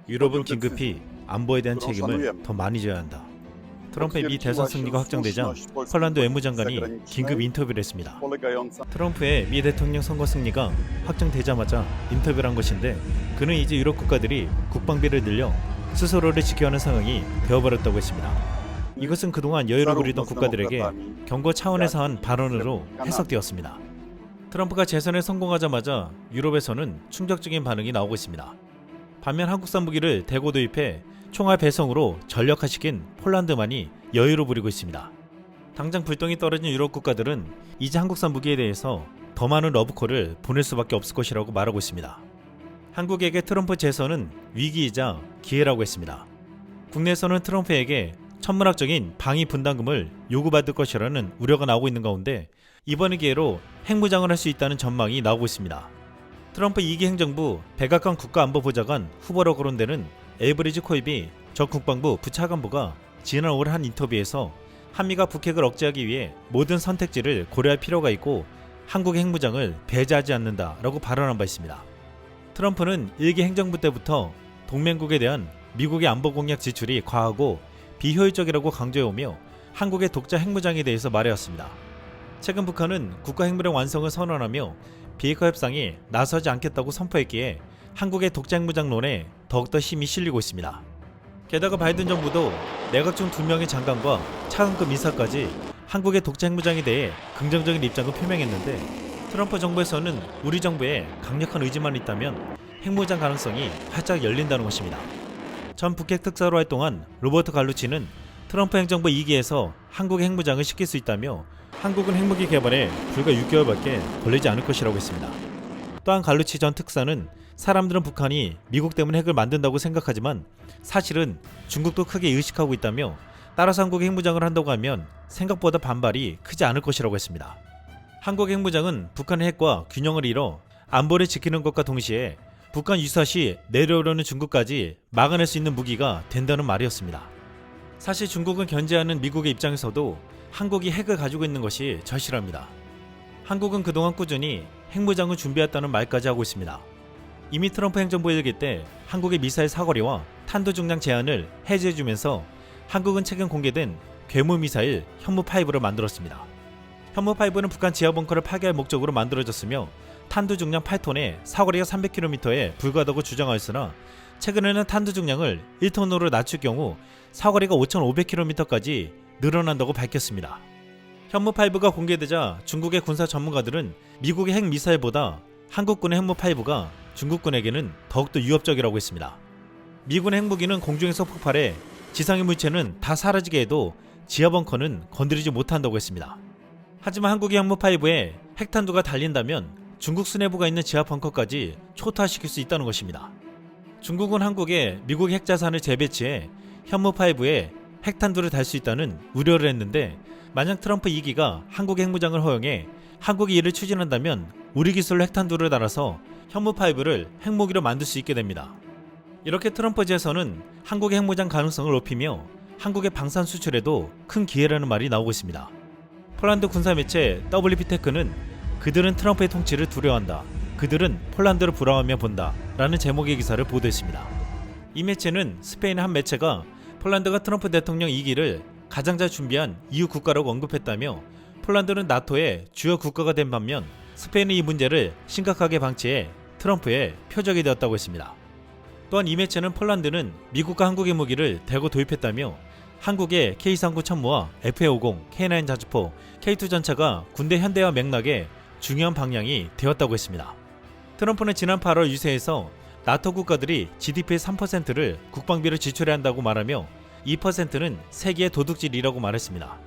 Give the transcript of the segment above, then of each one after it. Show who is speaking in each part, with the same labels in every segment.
Speaker 1: 유럽은 긴급히 안보에 대한 책임을 더 많이 져야 한다. 트럼프의 미 대선 승리가 확정되자 폴란드 외무장관이 긴급 인터뷰를 했습니다. 트럼프의 미 대통령 선거 승리가 확정되자마자 인터뷰를 한 것인데, 그는 이제 유럽 국가들이 국방비를 늘려 스스로를 지켜야 하는 상황이 되어버렸다고 했습니다. 이것은 그동안 여유를 부리던 국가들에게 경고 차원에서 한 발언으로 해석되었습니다. 트럼프가 재선에 성공하자마자 유럽에서는 충격적인 반응이 나오고 있습니다. 반면 한국산 무기를 대거 도입해 총알 배송으로 전력화시킨 폴란드만이 여유를 부리고 있습니다. 당장 불똥이 떨어진 유럽 국가들은 이제 한국산 무기에 대해서 더 많은 러브콜을 보낼 수밖에 없을 것이라고 말하고 있습니다. 한국에게 트럼프 재선은 위기이자 기회라고 했습니다. 국내에서는 트럼프에게 천문학적인 방위 분담금을 요구받을 것이라는 우려가 나오고 있는 가운데, 이번 기회로 핵무장을 할 수 있다는 전망이 나오고 있습니다. 트럼프 2기 행정부 백악관 국가안보보좌관 후보로 거론되는 엘브리지 코입이 전 국방부 부차관보가 지난 5월 한 인터뷰에서 한미가 북핵을 억제하기 위해 모든 선택지를 고려할 필요가 있고 한국의 핵무장을 배제하지 않는다라고 발언한 바 있습니다. 트럼프는 1기 행정부 때부터 동맹국에 대한 미국의 안보 공약 지출이 과하고 비효율적이라고 강조해오며 한국의 독자 핵무장에 대해서 말해왔습니다. 최근 북한은 국가핵무력 완성을 선언하며 비핵화 협상에 나서지 않겠다고 선포했기에 한국의 독자 핵무장론에 더욱더 힘이 실리고 있습니다. 게다가 바이든 정부도 내각 중 2명의 장관과 차관급 인사까지 한국의 독자 핵무장에 대해 긍정적인 입장을 표명했는데, 트럼프 정부에서는 우리 정부에 강력한 의지만 있다면 핵무장 가능성이 활짝 열린다는 것입니다. 전 북핵 특사로 활동한 로버트 갈루치는 트럼프 행정부 2기에서 한국의 핵무장을 시킬 수 있다며 한국은 핵무기 개발에 불과 6개월밖에 걸리지 않을 것이라고 했습니다. 또한 갈루치 전 특사는 사람들은 북한이 미국 때문에 핵을 만든다고 생각하지만 사실은 중국도 크게 의식하고 있다며, 따라서 한국의 핵무장을 한다고 하면 생각보다 반발이 크지 않을 것이라고 했습니다. 한국의 핵무장은 북한의 핵과 균형을 이뤄 안보를 지키는 것과 동시에 북한 유사시 내려오려는 중국까지 막아낼 수 있는 무기가 된다는 말이었습니다. 사실 중국은 견제하는 미국의 입장에서도 한국이 핵을 가지고 있는 것이 절실합니다. 한국은 그동안 꾸준히 핵무장을 준비했다는 말까지 하고 있습니다. 이미 트럼프 행정부 일기 때 한국의 미사일 사거리와 탄도 중량 제한을 해제해주면서 한국은 최근 공개된 괴물 미사일 현무5를 만들었습니다. 현무5는 북한 지하벙커를 파괴할 목적으로 만들어졌으며 탄두 중량 8톤에 사거리가 300km에 불과하다고 주장하였으나, 최근에는 탄두 중량을 1톤으로 낮출 경우 사거리가 5,500km까지 늘어난다고 밝혔습니다. 현무5가 공개되자 중국의 군사 전문가들은 미국의 핵미사일보다 한국군의 현무5가 중국군에게는 더욱더 위협적이라고 했습니다. 미군의 핵무기는 공중에서 폭발해 지상의 물체는 다 사라지게 해도 지하벙커는 건드리지 못한다고 했습니다. 하지만 한국의 현무5에 핵탄두가 달린다면 중국 수뇌부가 있는 지하벙커까지 초토화시킬 수 있다는 것입니다. 중국은 한국에 미국의 핵자산을 재배치해 현무5에 핵탄두를 달 수 있다는 우려를 했는데, 만약 트럼프 2기가 한국의 핵무장을 허용해 한국이 이를 추진한다면 우리 기술로 핵탄두를 달아서 현무5를 핵무기로 만들 수 있게 됩니다. 이렇게 트럼프 재선은 한국의 핵무장 가능성을 높이며 한국의 방산 수출에도 큰 기회라는 말이 나오고 있습니다. 폴란드 군사매체 WP테크는 그들은 트럼프의 통치를 두려워한다, 그들은 폴란드를 부러워하며 본다 라는 제목의 기사를 보도했습니다. 이 매체는 스페인의 한 매체가 폴란드가 트럼프 대통령 2기를 가장 잘 준비한 EU 국가라고 언급했다며, 폴란드는 나토의 주요 국가가 된 반면 스페인은 이 문제를 심각하게 방치해 트럼프의 표적이 되었다고 했습니다. 또한 이 매체는 폴란드는 미국과 한국의 무기를 대거 도입했다며, 한국의 K-39 천무와 FA-50, K9 자주포, K2 전차가 군대 현대화 맥락의 중요한 방향이 되었다고 했습니다. 트럼프는 지난 8월 유세에서 나토 국가들이 GDP의 3%를 국방비로 지출해야 한다고 말하며 2%는 세계의 도둑질이라고 말했습니다.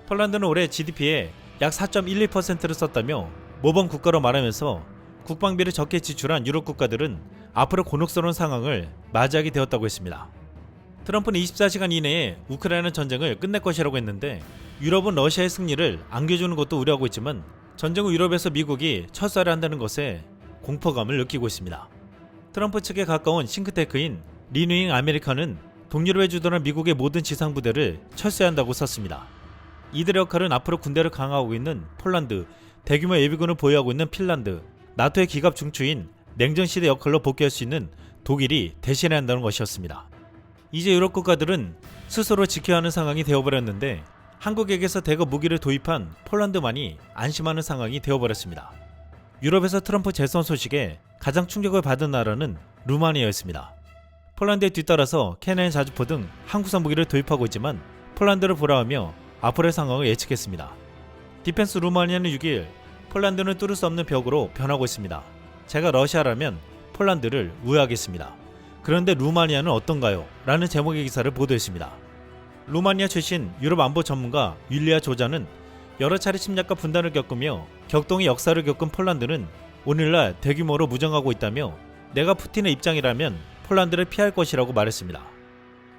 Speaker 1: 폴란드는 올해 GDP의 약 4.11%를 썼다며 모범 국가로 말하면서 국방비를 적게 지출한 유럽 국가들은 앞으로 곤혹스러운 상황을 맞이하게 되었다고 했습니다. 트럼프는 24시간 이내에 우크라이나 전쟁을 끝낼 것이라고 했는데, 유럽은 러시아의 승리를 안겨주는 것도 우려하고 있지만 전쟁 후 유럽에서 미국이 철수를 한다는 것에 공포감을 느끼고 있습니다. 트럼프 측에 가까운 싱크테크인 리뉴잉 아메리카는 동유럽에 주둔한 미국의 모든 지상부대를 철수해야 한다고 썼습니다. 이들의 역할은 앞으로 군대를 강화하고 있는 폴란드, 대규모 예비군을 보유하고 있는 핀란드, 나토의 기갑 중추인 냉전시대 역할로 복귀할 수 있는 독일이 대신해야 한다는 것이었습니다. 이제 유럽 국가들은 스스로 지켜야 하는 상황이 되어버렸는데 한국에게서 대거 무기를 도입한 폴란드만이 안심하는 상황이 되어버렸습니다. 유럽에서 트럼프 재선 소식에 가장 충격을 받은 나라는 루마니아였습니다. 폴란드에 뒤따라서 K9 자주포 등 한국산 무기를 도입하고 있지만 폴란드를 보라하며 앞으로의 상황을 예측했습니다. 디펜스 루마니아는 6일 폴란드는 뚫을 수 없는 벽으로 변하고 있습니다. 제가 러시아라면 폴란드를 우회하겠습니다. 그런데 루마니아는 어떤가요? 라는 제목의 기사를 보도했습니다. 루마니아 출신 유럽 안보 전문가 윌리아 조자는 여러 차례 침략과 분단을 겪으며 격동의 역사를 겪은 폴란드는 오늘날 대규모로 무장하고 있다며 내가 푸틴의 입장이라면 폴란드를 피할 것이라고 말했습니다.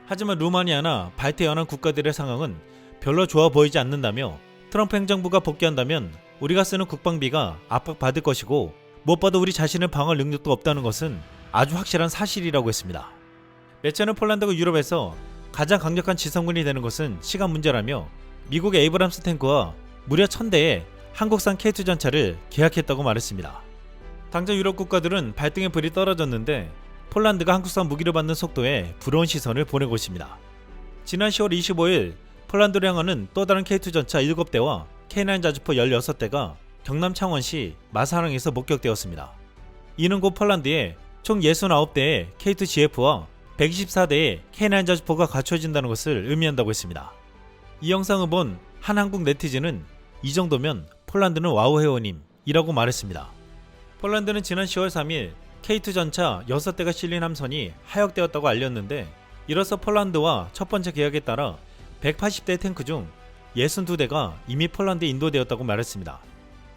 Speaker 1: 하지만 루마니아나 발트 연안 국가들의 상황은 별로 좋아 보이지 않는다며 트럼프 행정부가 복귀한다면 우리가 쓰는 국방비가 압박받을 것이고 무엇보다 우리 자신을 방어할 능력도 없다는 것은 아주 확실한 사실이라고 했습니다. 매체는 폴란드가 유럽에서 가장 강력한 지성군이 되는 것은 시간 문제라며 미국의 에이브람스 탱크와 무려 1000대의 한국산 K2 전차를 계약했다고 말했습니다. 당장 유럽 국가들은 발등에 불이 떨어졌는데 폴란드가 한국산 무기를 받는 속도에 부러운 시선을 보내고 있습니다. 지난 10월 25일 폴란드를 향하는 또 다른 K2 전차 7대와 K9 자주포 16대가 경남 창원시 마사랑에서 목격되었습니다. 이는 곧 폴란드에 총 69대의 K2 GF와 124대의 K9 자주포가 갖춰진다는 것을 의미한다고 했습니다. 이 영상을 본 한 한국 네티즌은 이 정도면 폴란드는 와우 회원임이라고 말했습니다. 폴란드는 지난 10월 3일 K2 전차 6대가 실린 함선이 하역되었다고 알렸는데 이로써 폴란드와 첫 번째 계약에 따라 180대 탱크 중 62대가 이미 폴란드에 인도되었다고 말했습니다.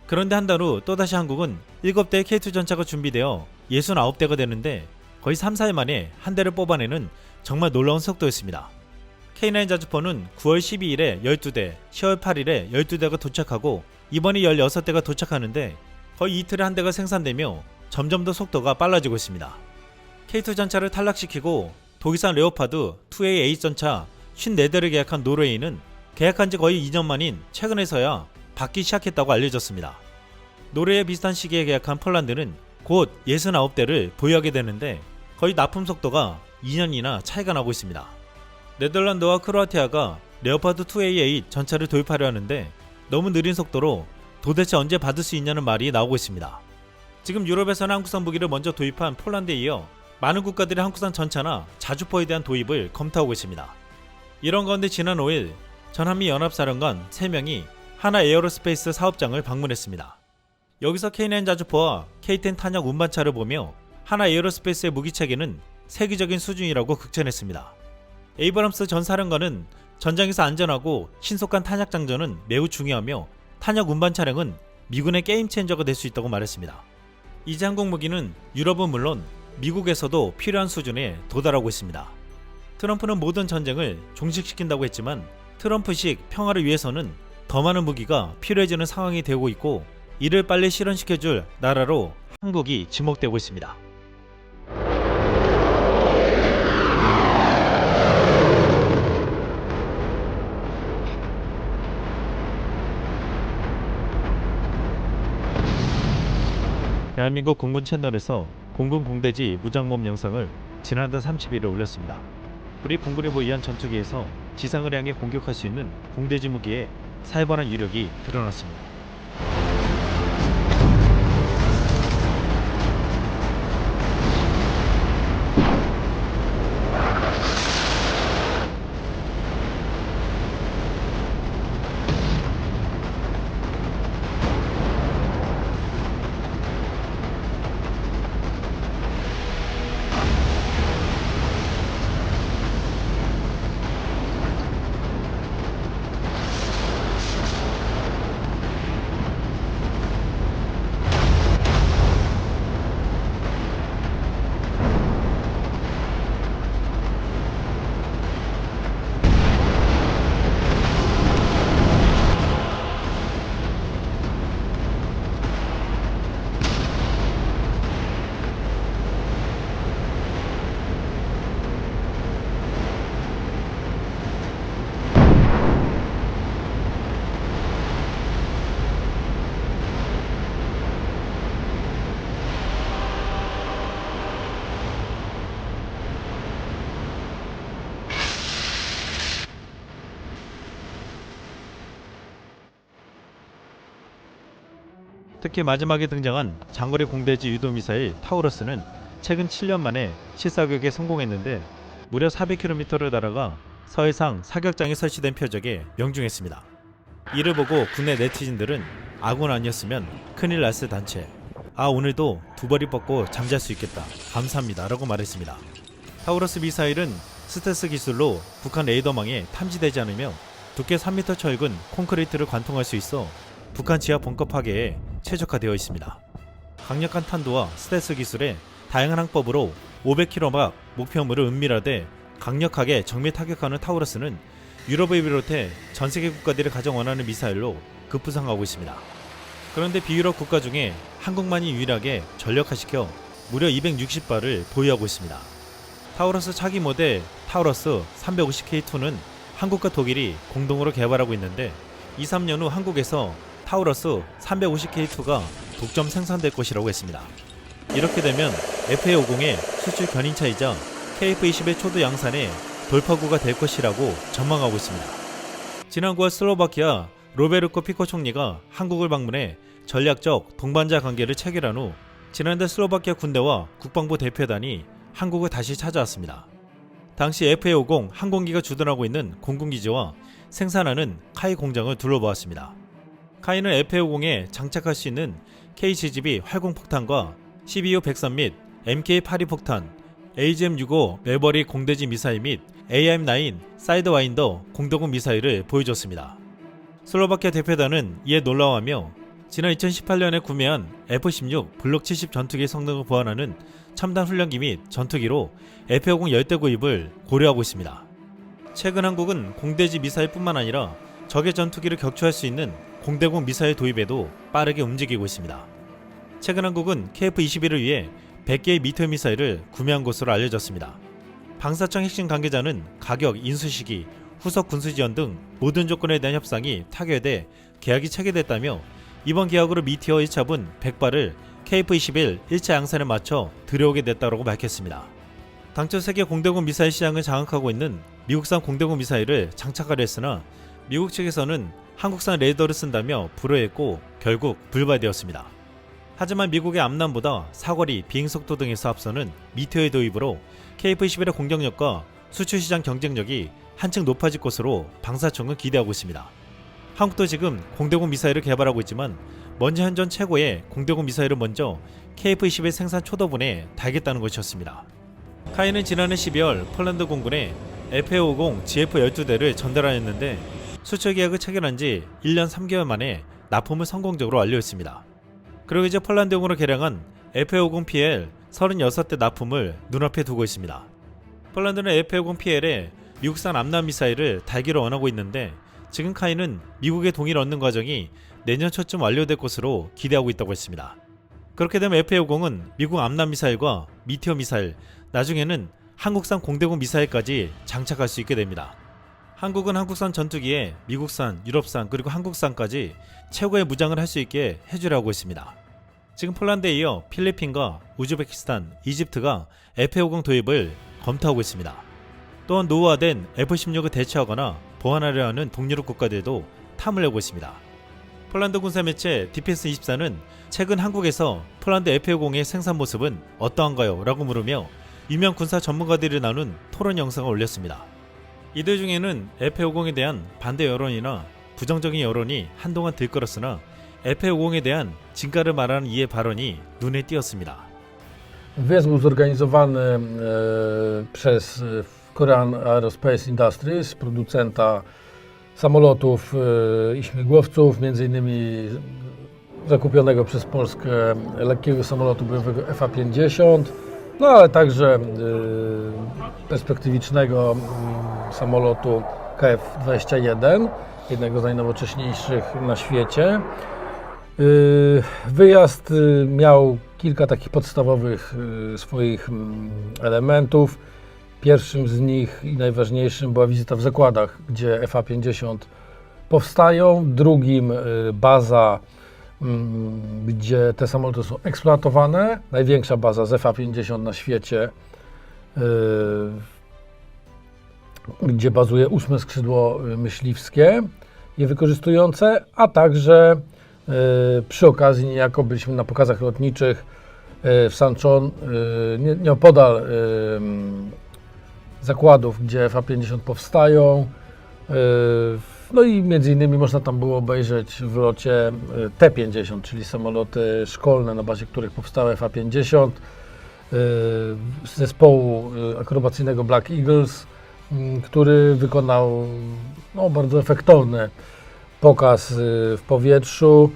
Speaker 1: 그런데 한 달 후 또다시 한국은 7대의 K2 전차가 준비되어 69대가 되는데 거의 3-4일 만에 한 대를 뽑아내는 정말 놀라운 속도였습니다. K9 자주포는 9월 12일에 12대, 10월 8일에 12대가 도착하고 이번에 16대가 도착하는데 거의 이틀에 한 대가 생산되며 점점 더 속도가 빨라지고 있습니다. K2 전차를 탈락시키고 독일산 레오파드 2A 전차 54대를 계약한 노르웨이는 계약한 지 거의 2년 만인 최근에서야 받기 시작했다고 알려졌습니다. 노르웨이와 비슷한 시기에 계약한 폴란드는 곧 69대를 보유하게 되는데 거의 납품 속도가 2년이나 차이가 나고 있습니다. 네덜란드와 크로아티아가 레오파드 2A8 전차를 도입하려 하는데 너무 느린 속도로 도대체 언제 받을 수 있냐는 말이 나오고 있습니다. 지금 유럽에서는 한국산 무기를 먼저 도입한 폴란드에 이어 많은 국가들이 한국산 전차나 자주포에 대한 도입을 검토하고 있습니다. 이런 가운데 지난 5일 전한미 연합사령관 3명이 하나 에어로스페이스 사업장을 방문했습니다. 여기서 K9 자주포와 K10 탄약 운반차를 보며 하나 에어로스페이스의 무기체계는 세계적인 수준이라고 극찬했습니다. 에이브람스 전 사령관은 전장에서 안전하고 신속한 탄약 장전은 매우 중요하며 탄약 운반 차량은 미군의 게임 체인저가 될 수 있다고 말했습니다. 이제 한국 무기는 유럽은 물론 미국에서도 필요한 수준에 도달하고 있습니다. 트럼프는 모든 전쟁을 종식시킨다고 했지만 트럼프식 평화를 위해서는 더 많은 무기가 필요해지는 상황이 되고 있고 이를 빨리 실현시켜줄 나라로 한국이 지목되고 있습니다. 대한민국 공군 채널에서 공군 공대지 무장모험 영상을 지난달 30일에 올렸습니다. 우리 공군이 보유한 전투기에서 지상을 향해 공격할 수 있는 공대지 무기의 살벌한 위력이 드러났습니다. 특히 마지막에 등장한 장거리 공대지 유도 미사일 타우러스는 최근 7년 만에 실사격에 성공했는데 무려 400km를 날아가 서해상 사격장에 설치된 표적에 명중했습니다. 이를 보고 국내 네티즌들은 아군 아니었으면 큰일 났을 단체, 오늘도 두 벌이 뻗고 잠잘 수 있겠다, 감사합니다 라고 말했습니다. 타우러스 미사일은 스텔스 기술로 북한 레이더망에 탐지되지 않으며 두께 3m 철근 콘크리트를 관통할 수 있어 북한 지하 벙커 파괴에 최적화되어 있습니다. 강력한 탄도와 스텔스 기술에 다양한 항법으로 500km 목표물을 은밀하되 강력하게 정밀 타격하는 타우러스는 유럽을 비롯해 전세계 국가들이 가장 원하는 미사일로 급부상하고 있습니다. 그런데 비유럽 국가 중에 한국만이 유일하게 전력화시켜 무려 260발을 보유하고 있습니다. 타우러스 차기 모델 타우러스 350K2는 한국과 독일이 공동으로 개발하고 있는데 2-3년 후 한국에서 타우러스 350K2가 독점 생산될 것이라고 했습니다. 이렇게 되면 FA50의 수출 견인차이자 KF-21 초도 양산의 돌파구가 될 것이라고 전망하고 있습니다. 지난 9월 슬로바키아 로베르코 피코 총리가 한국을 방문해 전략적 동반자 관계를 체결한 후 지난달 슬로바키아 군대와 국방부 대표단이 한국을 다시 찾아왔습니다. 당시 FA50 항공기가 주둔하고 있는 공군기지와 생산하는 카이 공장을 둘러보았습니다. 카이는 FA50에 장착할 수 있는 KGB 활공폭탄과 CBU-103 및 MK-82 폭탄, AGM-65 매버리 공대지 미사일 및 AIM-9 사이드와인더 공대공 미사일을 보여줬습니다. 슬로바키아 대표단은 이에 놀라워하며 지난 2018년에 구매한 F-16 블록 70 전투기 성능을 보완하는 첨단 훈련기 및 전투기로 F-50 열대 구입을 고려하고 있습니다. 최근 한국은 공대지 미사일뿐만 아니라 적의 전투기를 격추할 수 있는 공대공 미사일 도입에도 빠르게 움직이고 있습니다. 최근 한국은 KF-21을 위해 100개의 미터 미사일을 구매한 것으로 알려졌습니다. 방사청 핵심 관계자는 가격, 인수 시기, 후속 군수 지원 등 모든 조건에 대한 협상이 타결돼 계약이 체결됐다며 이번 계약으로 미티어 1차분 100발을 KF-21 1차 양산에 맞춰 들여오게 됐다고 밝혔습니다. 당초 세계 공대공 미사일 시장을 장악하고 있는 미국산 공대공 미사일을 장착하려 했으나 미국 측에서는 한국산 레이더를 쓴다며 불허했고 결국 불발되었습니다. 하지만 미국의 암남보다 사거리, 비행속도 등에서 앞서는 미티어의 도입으로 KF-21의 공격력과 수출시장 경쟁력이 한층 높아질 것으로 방사청은 기대하고 있습니다. 한국도 지금 공대공 미사일을 개발하고 있지만 먼저 현존 최고의 공대공 미사일을 먼저 KF-21 생산 초도분에 달겠다는 것이었습니다. 카이는 지난해 12월 폴란드 공군에 FA50 GF-12대를 전달하였는데 수출 계약을 체결한 지 1년 3개월 만에 납품을 성공적으로 완료했습니다. 그리고 이제 폴란드용으로 개량한 FA50PL 36대 납품을 눈앞에 두고 있습니다. 폴란드는 FA50PL에 미국산 암람 미사일을 달기로 원하고 있는데 지금 카이는 미국의 동의를 얻는 과정이 내년 초쯤 완료될 것으로 기대하고 있다고 했습니다. 그렇게 되면 FA50은 미국 암람 미사일과 미티어 미사일, 나중에는 한국산 공대공 미사일까지 장착할 수 있게 됩니다. 한국은 한국산 전투기에 미국산, 유럽산 그리고 한국산까지 최고의 무장을 할 수 있게 해주려고 있습니다. 지금 폴란드에 이어 필리핀과 우즈베키스탄, 이집트가 FA50 도입을 검토하고 있습니다. 또한 노후화된 F-16을 대체하거나 보완하려 하는 동유럽 국가들도 탐을 내고 있습니다. 폴란드 군사 매체 디펜스24는 최근 한국에서 폴란드 F-50의 생산 모습은 어떠한가요? 라고 물으며 유명 군사 전문가들이 나눈 토론 영상을 올렸습니다. 이들 중에는 F-50에 대한 반대 여론이나 부정적인 여론이 한동안 들끓었으나 F-50에 대한 진가를 말하는 이의 발언이 눈에 띄었습니다.
Speaker 2: Wyjazd był zorganizowany przez Korean Aerospace Industries, producenta samolotów i śmigłowców, m.in. zakupionego przez Polskę lekkiego samolotu bojowego FA-50, no ale także perspektywicznego samolotu KF-21, jednego z najnowocześniejszych na świecie. Wyjazd miał kilka takich podstawowych swoich elementów. Pierwszym z nich i najważniejszym była wizyta w zakładach, gdzie FA-50 powstają. Drugim baza, gdzie te samoloty są eksploatowane. Największa baza z FA-50 na świecie, gdzie bazuje 8 skrzydło myśliwskie je wykorzystujące, a także Przy okazji niejako byliśmy na pokazach lotniczych w Sanchon, nieopodal zakładów, gdzie FA-50 powstają. No i między innymi można tam było obejrzeć w locie T-50, czyli samoloty szkolne, na bazie których powstały FA-50, zespołu akrobacyjnego Black Eagles, który wykonał bardzo efektowny pokaz w powietrzu.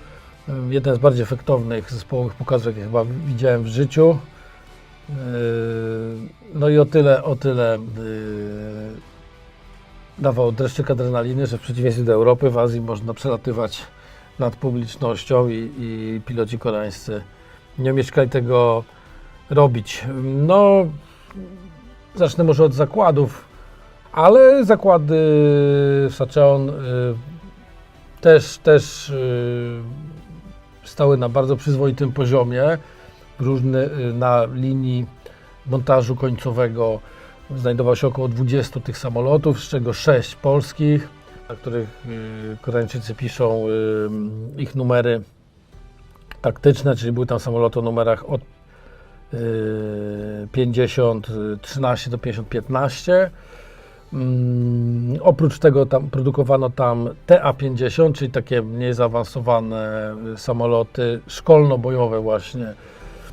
Speaker 2: Jeden z bardziej efektownych zespołowych pokazów, jakie chyba widziałem w życiu. No i o tyle dawał dreszczyk adrenaliny, że w przeciwieństwie do Europy, w Azji można przelatywać nad publicznością i piloci koreańscy nie umieszkali tego robić. No, zacznę może od zakładów, ale zakłady w Sancheon też stały na bardzo przyzwoitym poziomie. Na linii montażu końcowego znajdowało się około 20 tych samolotów, z czego 6 polskich, na których Koreańczycy piszą ich numery taktyczne, czyli były tam samoloty o numerach od 50-13 do 50-15. Oprócz tego produkowano tam TA-50, czyli takie mniej zaawansowane samoloty szkolno-bojowe właśnie.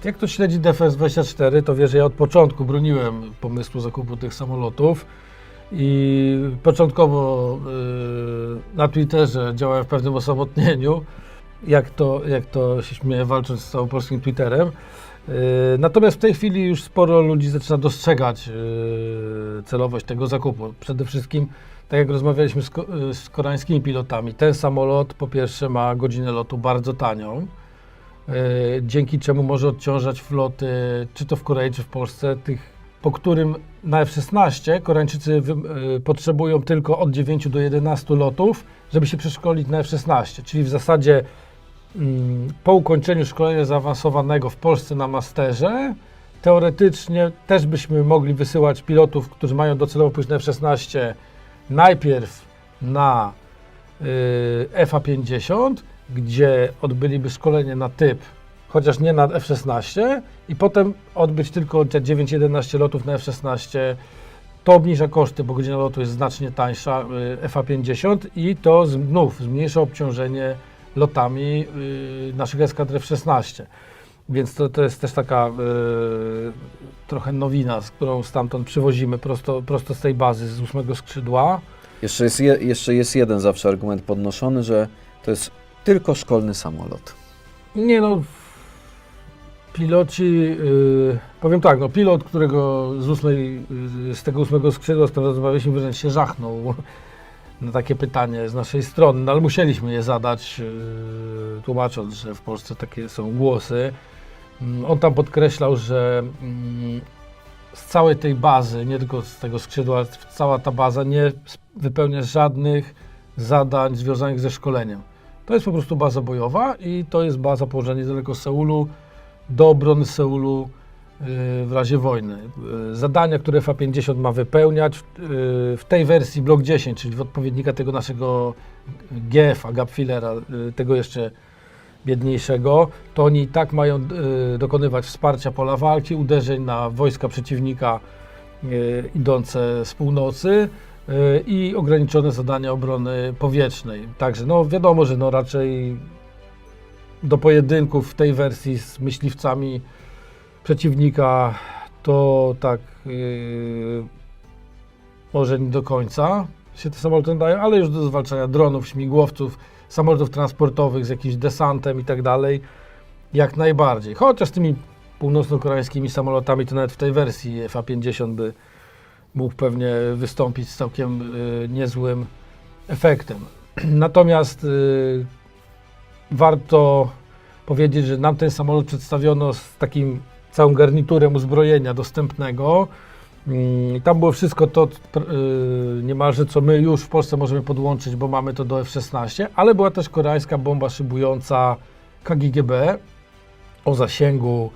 Speaker 2: Jak ktoś śledzi DFS-24, to wie, że ja od początku broniłem pomysłu zakupu tych samolotów i początkowo na Twitterze działałem w pewnym osamotnieniu, jak to się śmieje, walcząc z całym polskim Twitterem. Natomiast w tej chwili już sporo ludzi zaczyna dostrzegać celowość tego zakupu. Przede wszystkim, tak jak rozmawialiśmy z koreańskimi pilotami, ten samolot po pierwsze ma godzinę lotu bardzo tanią, dzięki czemu może odciążać floty, czy to w Korei, czy w Polsce, po którym na F-16 Koreańczycy potrzebują tylko od 9 do 11 lotów, żeby się przeszkolić na F-16, czyli w zasadzie po ukończeniu szkolenia zaawansowanego w Polsce na masterze, teoretycznie też byśmy mogli wysyłać pilotów, którzy mają docelowo pójść na F-16, najpierw na FA-50, gdzie odbyliby szkolenie na typ, chociaż nie na F-16, i potem odbyć tylko 9-11 lotów na F-16. To obniża koszty, bo godzina lotu jest znacznie tańsza FA-50 i to znów zmniejsza obciążenie lotami naszych eskadr F-16. Więc to jest też taka trochę nowina, z którą stamtąd przywozimy prosto z tej bazy, z 8 skrzydła.
Speaker 3: Jeszcze jest jeden zawsze argument podnoszony, że to jest tylko szkolny samolot.
Speaker 2: Nie no, piloci, powiem tak, no pilot, którego z tego 8 skrzydła, z którym rozmawialiśmy, wręcz się żachnął na takie pytanie z naszej strony, no ale musieliśmy je zadać, tłumacząc, że w Polsce takie są głosy. On tam podkreślał, że z całej tej bazy, nie tylko z tego skrzydła, cała ta baza nie wypełnia żadnych zadań związanych ze szkoleniem. To jest po prostu baza bojowa i to jest baza położona niedaleko Seulu, do obrony Seulu w razie wojny. Zadania, które FA-50 ma wypełniać w tej wersji Block 10, czyli w odpowiednika tego naszego GF-a, Gapfillera, tego jeszcze biedniejszego, to oni i tak mają dokonywać wsparcia pola walki, uderzeń na wojska przeciwnika idące z północy i ograniczone zadania obrony powietrznej. Także no wiadomo, że no raczej do pojedynków w tej wersji z myśliwcami przeciwnika to tak może nie do końca się te samoloty nadają, ale już do zwalczania dronów, śmigłowców, samolotów transportowych z jakimś desantem i tak dalej, jak najbardziej. Chociaż tymi północno-koreańskimi samolotami to nawet w tej wersji FA-50 by mógł pewnie wystąpić z całkiem niezłym efektem. Natomiast warto powiedzieć, że nam ten samolot przedstawiono z takim całym garniturem uzbrojenia dostępnego. I tam było wszystko to niemalże, co my już w Polsce możemy podłączyć, bo mamy to do F-16, ale była też koreańska bomba szybująca KGB o zasięgu,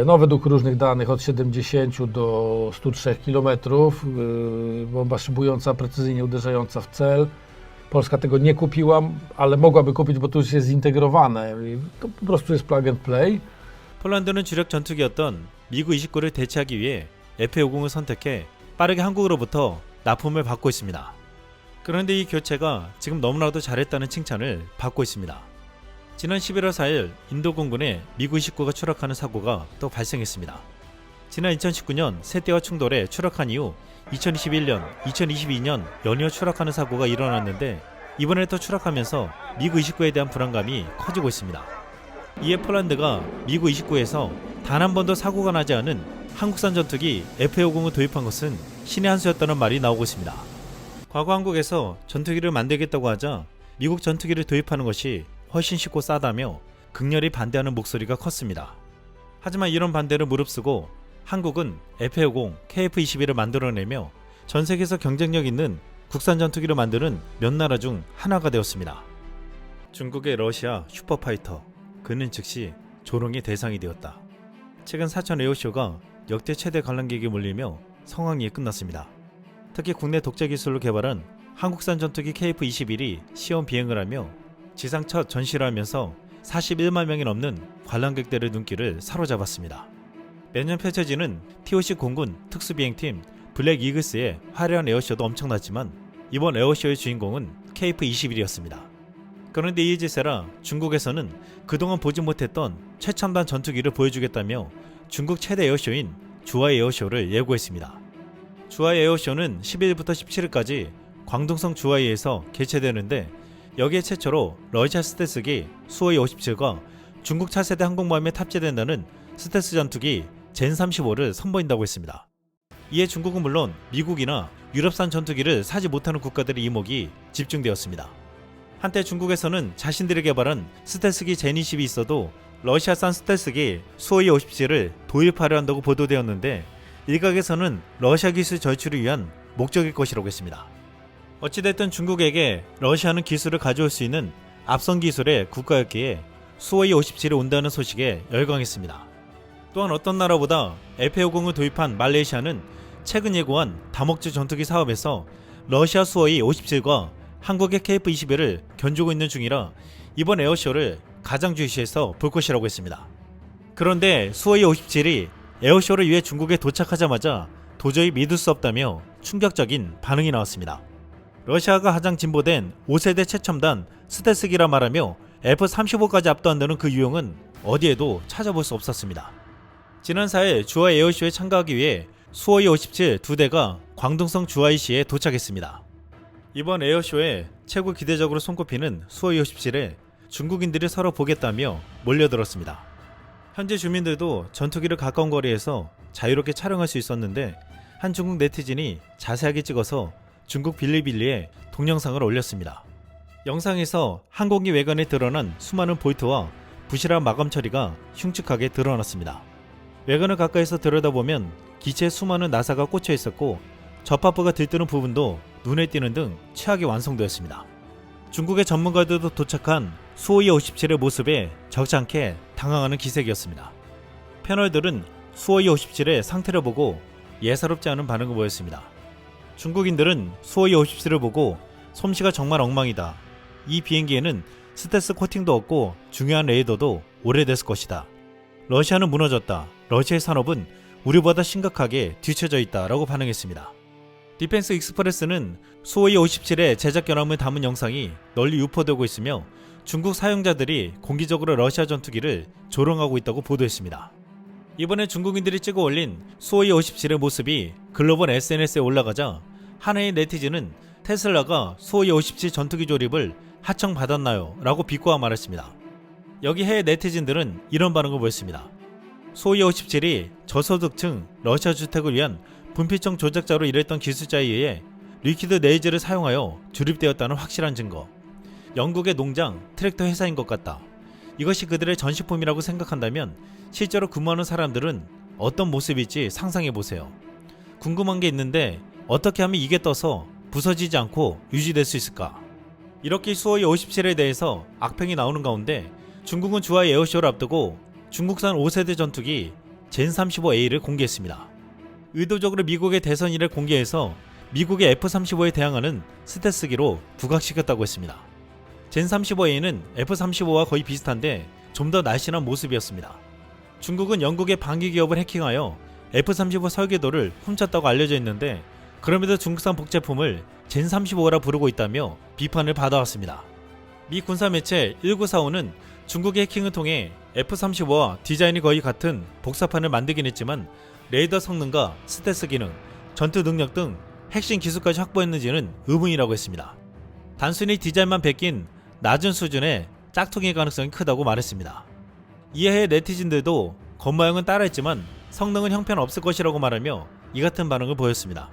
Speaker 2: no według różnych danych, od 70 do 103 km. Bomba szybująca, precyzyjnie uderzająca w cel, Polska tego nie kupiła, ale mogłaby kupić, bo to już jest zintegrowane. I to po prostu jest plug and play.
Speaker 1: 폴란드는 주력 전투기였던 미구 29를 대체하기 위해 F-50을 선택해 빠르게 한국으로부터 납품을 받고 있습니다. 그런데 이 교체가 지금 너무나도 잘했다는 칭찬을 받고 있습니다. 지난 11월 4일 인도 공군에 미구 29가 추락하는 사고가 또 발생했습니다. 지난 2019년 세 대와 충돌해 추락한 이후 2021년, 2022년 연이어 추락하는 사고가 일어났는데 이번에 또 추락하면서 미구 29에 대한 불안감이 커지고 있습니다. 이에 폴란드가 미구 29에서 단 한 번도 사고가 나지 않은 한국산 전투기 F-50을 도입한 것은 신의 한 수였다는 말이 나오고 있습니다. 과거 한국에서 전투기를 만들겠다고 하자 미국 전투기를 도입하는 것이 훨씬 쉽고 싸다며 극렬히 반대하는 목소리가 컸습니다. 하지만 이런 반대를 무릅쓰고 한국은 F-50, KF-21을 만들어내며 전 세계에서 경쟁력 있는 국산 전투기를 만드는 몇 나라 중 하나가 되었습니다. 중국의 러시아 슈퍼파이터, 그는 즉시 조롱의 대상이 되었다. 최근 사천 에어쇼가 역대 최대 관람객이 몰리며 성황리에 끝났습니다. 특히 국내 독자 기술로 개발한 한국산 전투기 KF-21이 시험 비행을 하며 지상 첫 전시를 하면서 41만 명이 넘는 관람객들의 눈길을 사로잡았습니다. 매년 펼쳐지는 TOC 공군 특수비행팀 블랙 이글스의 화려한 에어쇼도 엄청났지만 이번 에어쇼의 주인공은 KF-21이었습니다. 그런데 이지세라 중국에서는 그동안 보지 못했던 최첨단 전투기를 보여주겠다며 중국 최대 에어쇼인 주하이 에어쇼를 예고했습니다. 주하이 에어쇼는 12일부터 17일까지 광둥성 주하이에서 개최되는데 여기에 최초로 러시아 스텔스기 수호이 57과 중국 차세대 항공모함에 탑재된다는 스텔스 전투기 젠35를 선보인다고 했습니다. 이에 중국은 물론 미국이나 유럽산 전투기를 사지 못하는 국가들의 이목이 집중되었습니다. 한때 중국에서는 자신들이 개발한 스텔스기 젠20이 있어도 러시아산 스텔스기 수호이 57을 도입하려 한다고 보도되었는데 일각에서는 러시아 기술 절취를 위한 목적일 것이라고 했습니다. 어찌됐든 중국에게 러시아는 기술을 가져올 수 있는 앞선 기술의 국가였기에 수호이 57이 온다는 소식에 열광했습니다. 또한 어떤 나라보다 F-50을 도입한 말레이시아는 최근 예고한 다목적 전투기 사업에서 러시아 수호이 57과 한국의 KF-21을 견주고 있는 중이라 이번 에어쇼를 가장 주시해서 볼 것이라고 했습니다. 그런데 수호이 57이 에어쇼를 위해 중국에 도착하자마자 도저히 믿을 수 없다며 충격적인 반응이 나왔습니다. 러시아가 가장 진보된 5세대 최첨단 스텔스기라 말하며 F-35까지 압도한다는 그 유형은 어디에도 찾아볼 수 없었습니다. 지난 4일 주하이 에어쇼에 참가하기 위해 수호이 57 2대가 광둥성 주하이시에 도착했습니다. 이번 에어쇼에 최고 기대적으로 손꼽히는 수호이 57에 중국인들이 서로 보겠다며 몰려들었습니다. 현재 주민들도 전투기를 가까운 거리에서 자유롭게 촬영할 수 있었는데 한 중국 네티즌이 자세하게 찍어서 중국 빌리빌리에 동영상을 올렸습니다. 영상에서 항공기 외관에 드러난 수많은 볼트와 부실한 마감 처리가 흉측하게 드러났습니다. 외관을 가까이서 들여다보면 기체에 수많은 나사가 꽂혀 있었고 접합부가 들뜨는 부분도 눈에 띄는 등 최악의 완성도였습니다. 중국의 전문가들도 도착한 수호이 57의 모습에 적지 않게 당황하는 기색이었습니다. 패널들은 수호이 57의 상태를 보고 예사롭지 않은 반응을 보였습니다. 중국인들은 수호이 57을 보고 솜씨가 정말 엉망이다. 이 비행기에는 스텔스 코팅도 없고 중요한 레이더도 오래됐을 것이다. 러시아는 무너졌다. 러시아의 산업은 우리보다 심각하게 뒤처져 있다. 라고 반응했습니다. 디펜스 익스프레스는 수호이 57의 제작 결함을 담은 영상이 널리 유포되고 있으며 중국 사용자들이 공개적으로 러시아 전투기를 조롱하고 있다고 보도했습니다. 이번에 중국인들이 찍어 올린 수호이 57의 모습이 글로벌 SNS에 올라가자 하나의 네티즌은 테슬라가 수호이 57 전투기 조립을 하청받았나요? 라고 비꼬아 말했습니다. 여기 해외 네티즌들은 이런 반응을 보였습니다. 수호이 57이 저소득층 러시아 주택을 위한 분필청 조작자로 일했던 기술자에 의해 리퀴드 네이즈를 사용하여 조립되었다는 확실한 증거. 영국의 농장, 트랙터 회사인 것 같다. 이것이 그들의 전시품이라고 생각한다면 실제로 근무하는 사람들은 어떤 모습일지 상상해보세요. 궁금한 게 있는데 어떻게 하면 이게 떠서 부서지지 않고 유지될 수 있을까? 이렇게 수호이 57에 대해서 악평이 나오는 가운데 중국은 주하이 에어쇼를 앞두고 중국산 5세대 전투기 젠35A를 공개했습니다. 의도적으로 미국의 대선 일을 공개해서 미국의 F-35에 대항하는 스텔스기로 부각시켰다고 했습니다. 젠 35A는 F-35와 거의 비슷한데 좀 더 날씬한 모습이었습니다. 중국은 영국의 방위 기업을 해킹하여 F-35 설계도를 훔쳤다고 알려져 있는데 그럼에도 중국산 복제품을 젠 35라 부르고 있다며 비판을 받아왔습니다. 미 군사 매체 1945는 중국의 해킹을 통해 F-35와 디자인이 거의 같은 복사판을 만들긴 했지만 레이더 성능과 스텔스 기능, 전투 능력 등 핵심 기술까지 확보했는지는 의문이라고 했습니다. 단순히 디자인만 베낀 낮은 수준의 짝퉁일 가능성이 크다고 말했습니다. 이에 네티즌들도 겉모양은 따라했지만 성능은 형편없을 것이라고 말하며 이 같은 반응을 보였습니다.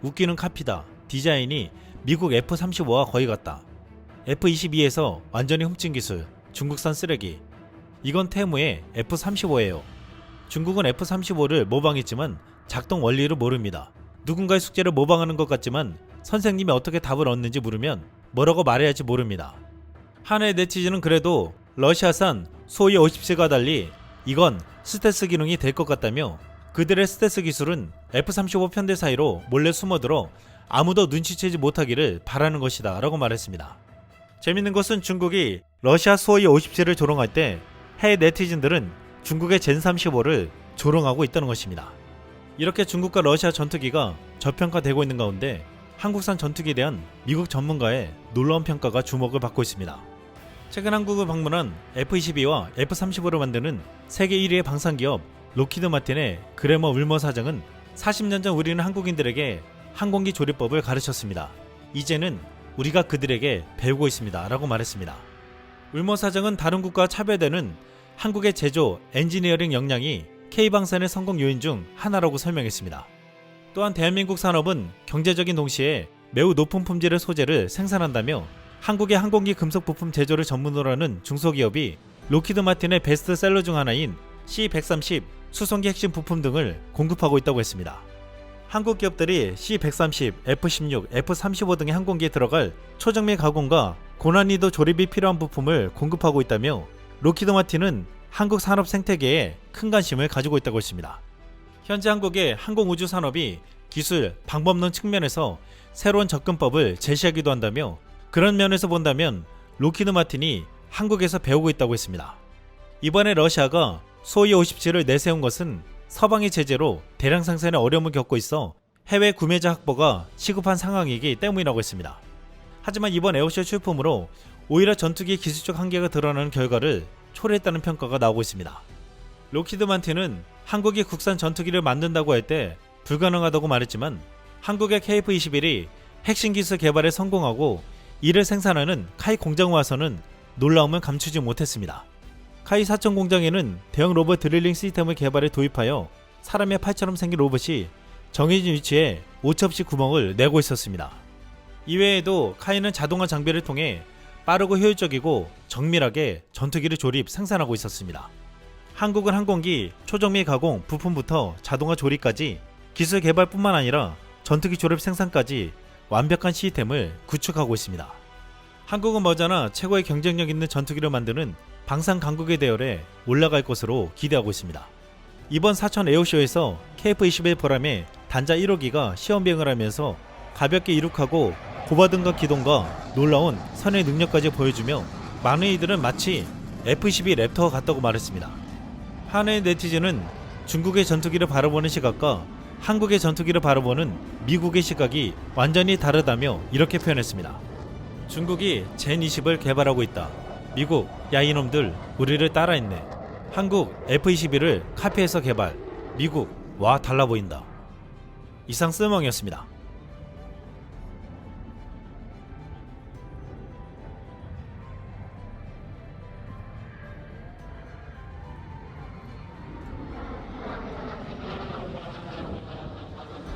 Speaker 1: 웃기는 카피다. 디자인이 미국 F-35와 거의 같다. F-22에서 완전히 훔친 기술. 중국산 쓰레기. 이건 테무의 F-35예요. 중국은 F-35를 모방했지만 작동 원리를 모릅니다. 누군가의 숙제를 모방하는 것 같지만 선생님이 어떻게 답을 얻는지 물으면 뭐라고 말해야 할지 모릅니다. 한해 네티즌은 그래도 러시아산 소위 57과 달리 이건 스텔스 기능이 될 것 같다며 그들의 스텔스 기술은 F-35 편대 사이로 몰래 숨어들어 아무도 눈치채지 못하기를 바라는 것이다 라고 말했습니다. 재밌는 것은 중국이 러시아 소위 57을 조롱할 때 해외 네티즌들은 중국의 젠 35를 조롱하고 있다는 것입니다. 이렇게 중국과 러시아 전투기가 저평가되고 있는 가운데 한국산 전투기에 대한 미국 전문가의 놀라운 평가가 주목을 받고 있습니다. 최근 한국을 방문한 F-22와 F-35를 만드는 세계 1위의 방산기업 록히드 마틴의 그래머 울머 사장은 40년 전 우리는 한국인들에게 항공기 조립법을 가르쳤습니다. 이제는 우리가 그들에게 배우고 있습니다 라고 말했습니다. 울머 사장은 다른 국가와 차별되는 한국의 제조, 엔지니어링 역량이 K방산의 성공 요인 중 하나라고 설명했습니다. 또한 대한민국 산업은 경제적인 동시에 매우 높은 품질의 소재를 생산한다며 한국의 항공기 금속 부품 제조를 전문으로 하는 중소기업이 록히드 마틴의 베스트셀러 중 하나인 C-130 수송기 핵심 부품 등을 공급하고 있다고 했습니다. 한국 기업들이 C-130, F-16, F-35 등의 항공기에 들어갈 초정밀 가공과 고난이도 조립이 필요한 부품을 공급하고 있다며 록히드 마틴은 한국 산업 생태계에 큰 관심을 가지고 있다고 했습니다. 현재 한국의 항공우주 산업이 기술, 방법론 측면에서 새로운 접근법을 제시하기도 한다며 그런 면에서 본다면 록히드 마틴이 한국에서 배우고 있다고 했습니다. 이번에 러시아가 소위 57을 내세운 것은 서방의 제재로 대량 생산에 어려움을 겪고 있어 해외 구매자 확보가 시급한 상황이기 때문이라고 했습니다. 하지만 이번 에어쇼 출품으로 오히려 전투기 기술적 한계가 드러나는 결과를 초래했다는 평가가 나오고 있습니다. 록히드 마틴은 한국이 국산 전투기를 만든다고 할 때 불가능하다고 말했지만 한국의 KF-21이 핵심 기술 개발에 성공하고 이를 생산하는 카이 공장에 와서는 놀라움을 감추지 못했습니다. 카이 사천 공장에는 대형 로봇 드릴링 시스템을 개발해 도입하여 사람의 팔처럼 생긴 로봇이 정해진 위치에 오차없이 구멍을 내고 있었습니다. 이외에도 카이는 자동화 장비를 통해 빠르고 효율적이고 정밀하게 전투기를 조립, 생산하고 있었습니다. 한국은 항공기, 초정밀 가공, 부품부터 자동화 조립까지 기술 개발뿐만 아니라 전투기 조립 생산까지 완벽한 시스템을 구축하고 있습니다. 한국은 머지않아 최고의 경쟁력 있는 전투기를 만드는 방산 강국의 대열에 올라갈 것으로 기대하고 있습니다. 이번 사천 에어쇼에서 KF-21 보람의 단자 1호기가 시험 비행을 하면서 가볍게 이륙하고 고바등과 기동과 놀라운 선의 능력까지 보여주며 많은 이들은 마치 F-22 랩터와 같다고 말했습니다. 한해 네티즌은 중국의 전투기를 바라보는 시각과 한국의 전투기를 바라보는 미국의 시각이 완전히 다르다며 이렇게 표현했습니다. 중국이 젠 20을 개발하고 있다. 미국, 야 이놈들 우리를 따라했네. 한국 F-21을 카피해서 개발. 미국, 와 달라 보인다. 이상 쓸멍이었습니다.